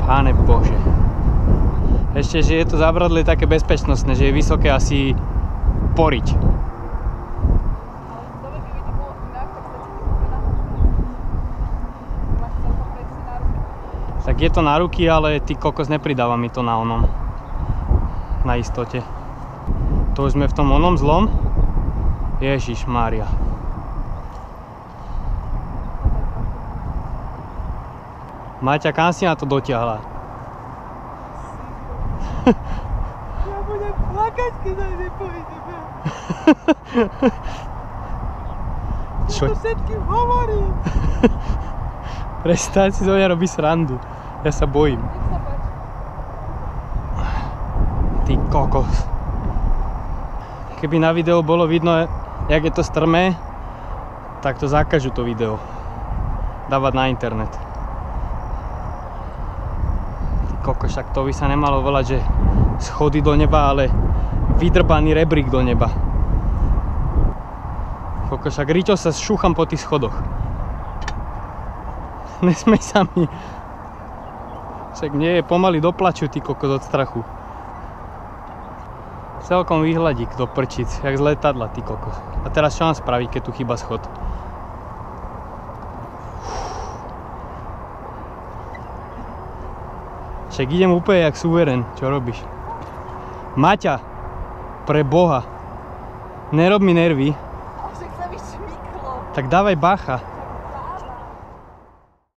Páne Bože. Ešte, že je to zábradlie také bezpečnostné, že je vysoké asi poriť. Tak je to na ruky, ale ty kokos nepridáva mi to na onom. Na istote. To už sme v tom onom zlom. Ježiš Mária. Maťa, kam si na to dotiahla? Ja budem plakať, keď aj nepôjdeme. Čo? Ja to všetkým hovorím. Prestaň si zo mňa robiť srandu. Ja sa bojím. Ty kokos. Keby na videu bolo vidno, jak je to strmé, tak to zakážu to video. Dávať na internet. Ty kokos, však to by sa nemalo volať, že schody do neba, ale vydrbaný rebrík do neba. Kokos, však Riťo sa šúcham po tých schodoch. Nesmej sa mi. Však nie je pomaly do plaču, ty kokos, od strachu. Celkom vyhľadík do prčic, jak z letadla, ty kokos. A teraz čo mám spraviť, keď tu chýba schod? Však idem úplne jak suverén, čo robíš? Maťa, pre Boha, nerob mi nervy. Však sa mi šmyklo. Tak dávaj bacha.